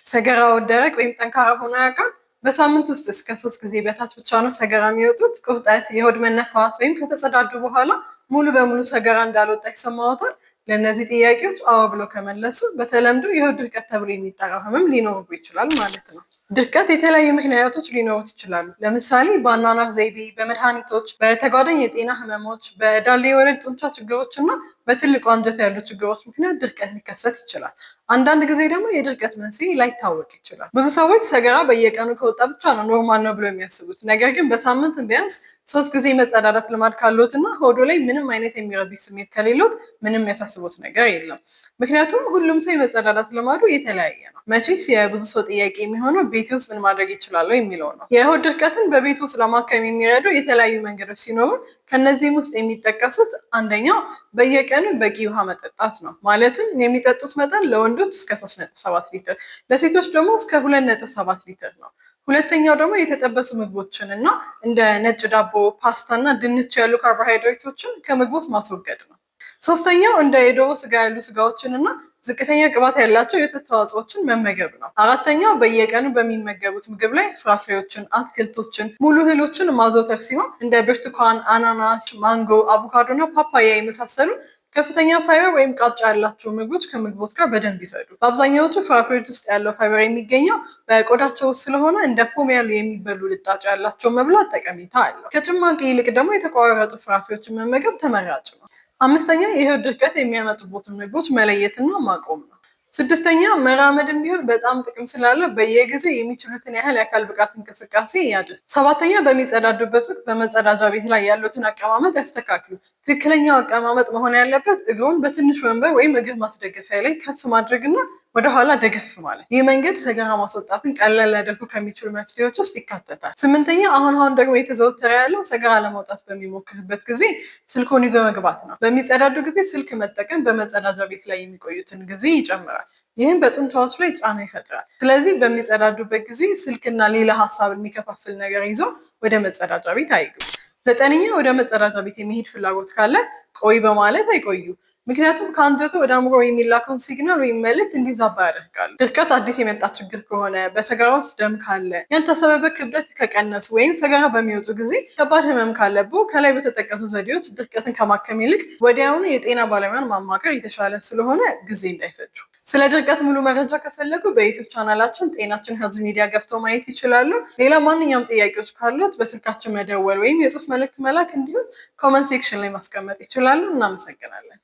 ሰገራው ደረቅ ወይም ጠንካራ ሆኖ ያውቃል? በሳምንት ውስጥ እስከ 3 ጊዜ በታች ብቻ ነው ሰገራ የሚወጡት? ቁርጠት፣ የሆድ መነፋት ወይም ከተጸዳዱ በኋላ ሙሉ በሙሉ ሰገራ እንዳልወጣ ይሰማዎታል? ለእነዚህ ጥያቄዎች አዎ ብሎ ከመለሱ በተለምዶ የሆድ ድርቀት ተብሎ የሚጠራው ህመም ሊኖርብዎ ይችላል ማለት ነው። ድርቀት የተለያዩ ምክንያቶች ሊኖሩት ይችላሉ። ለምሳሌ በአኗኗር ዘይቤ፣ በመድኃኒቶች፣ በተጓዳኝ የጤና ህመሞች፣ በዳሌ ወለል ጡንቻ ችግሮች እና በትልቁ አንጀት ያሉ ችግሮች ምክንያት ድርቀት ሊከሰት ይችላል። አንዳንድ ጊዜ ደግሞ የድርቀት መንስኤ ላይታወቅ ይችላል። ብዙ ሰዎች ሰገራ በየቀኑ ከወጣ ብቻ ነው ኖርማል ነው ብሎ የሚያስቡት። ነገር ግን በሳምንት ቢያንስ 3 ጊዜ መጸዳዳት ልማድ ካለዎት እና ሆዶ ላይ ምንም አይነት የሚረብሽ ስሜት ከሌሎት ምንም ያሳስቦት ነገር የለም። ምክንያቱም ሁሉም ሰው የመጸዳዳት ልማዱ የተለያየ ነው። መቼስ የብዙ ሰው ጥያቄ የሚሆነው ቤት ውስጥ ምን ማድረግ ይችላለሁ የሚለው ነው። የሆድ ድርቀትን በቤት ውስጥ ለማከም የሚረዱ የተለያዩ መንገዶች ሲኖሩ ከነዚህም ውስጥ የሚጠቀሱት አንደኛው በየቀኑ በቂ ውሃ መጠጣት ነው። ማለትም የሚጠጡት መጠን ለወንዶች እስከ 3.7 ሊትር፣ ለሴቶች ደግሞ እስከ 2.7 ሊትር ነው። ሁለተኛው ደግሞ የተጠበሱ ምግቦችን እና እንደ ነጭ ዳቦ፣ ፓስታ እና ድንች ያሉ ካርቦሃይድሬቶችን ከምግቦች ማስወገድ ነው። ሶስተኛው እንደ የዶሮ ስጋ ያሉ ስጋዎችን እና ዝቅተኛ ቅባት ያላቸው የወተት ተዋጽኦችን መመገብ ነው። አራተኛው በየቀኑ በሚመገቡት ምግብ ላይ ፍራፍሬዎችን፣ አትክልቶችን፣ ሙሉ እህሎችን ማዘውተር ሲሆን እንደ ብርቱካን፣ አናናስ፣ ማንጎ፣ አቮካዶ እና ፓፓያ የመሳሰሉ ከፍተኛ ፋይበር ወይም ቃጫ ያላቸው ምግቦች ከምግቦት ጋር በደንብ ይሰዱ። በአብዛኛዎቹ ፍራፍሬዎች ውስጥ ያለው ፋይበር የሚገኘው በቆዳቸው ውስጥ ስለሆነ እንደ ፖም ያሉ የሚበሉ ልጣጭ ያላቸው መብላት ጠቀሜታ አለው። ከጭማቂ ይልቅ ደግሞ የተቆራረጡ ፍራፍሬዎችን መመገብ ተመራጭ ነው። አምስተኛ የሆድ ድርቀት የሚያመጡበትን ምግቦች መለየትና ማቆም ነው። ስድስተኛ መራመድም ቢሆን በጣም ጥቅም ስላለው በየጊዜው የሚችሉትን ያህል የአካል ብቃት እንቅስቃሴ ያድርጉ። ሰባተኛ በሚጸዳዱበት ወቅት በመጸዳጃ ቤት ላይ ያሉትን አቀማመጥ ያስተካክሉ። ትክክለኛው አቀማመጥ መሆን ያለበት እግሩን በትንሽ ወንበር ወይም እግር ማስደገፊያ ላይ ከፍ ማድረግና ወደኋላ ደገፍ ማለት። ይህ መንገድ ሰገራ ማስወጣትን ቀላል ሊያደርጉ ከሚችሉ መፍትሄዎች ውስጥ ይካተታል። ስምንተኛ አሁን ደግሞ የተዘወተረ ያለው ሰገራ ለማውጣት በሚሞክርበት ጊዜ ስልኮን ይዞ መግባት ነው። በሚጸዳዱ ጊዜ ስልክ መጠቀም በመጸዳጃ ቤት ላይ የሚቆዩትን ጊዜ ይጨምራል። ይህም በጡንቻዎች ላይ ጫና ይፈጥራል። ስለዚህ በሚጸዳዱበት ጊዜ ስልክና ሌላ ሀሳብ የሚከፋፍል ነገር ይዘው ወደ መጸዳጃ ቤት አይግቡ። ዘጠነኛ ወደ መጸዳጃ ቤት የሚሄድ ፍላጎት ካለ ቆይ በማለት አይቆዩ። ምክንያቱም ከአንጀቱ ወደ አእምሮ የሚላከውን ሲግናል ወይም መልእክት እንዲዛባ ያደርጋሉ። ድርቀት አዲስ የመጣ ችግር ከሆነ፣ በሰገራ ውስጥ ደም ካለ፣ ያልታሰበበት ክብደት ከቀነሱ ወይም ሰገራ በሚወጡ ጊዜ ከባድ ህመም ካለብዎ ከላይ በተጠቀሱ ዘዴዎች ድርቀትን ከማከም ይልቅ ወዲያውኑ የጤና ባለሙያን ማማከር የተሻለ ስለሆነ ጊዜ እንዳይፈጁ። ስለ ድርቀት ሙሉ መረጃ ከፈለጉ በዩቲዩብ ቻናላችን ጤናችን ሄልዝ ሚዲያ ገብተው ማየት ይችላሉ። ሌላ ማንኛውም ጥያቄዎች ካሉት በስልካችን መደወል ወይም የጽሁፍ መልእክት መላክ እንዲሁም ኮመንት ሴክሽን ላይ ማስቀመጥ ይችላሉ። እናመሰግናለን።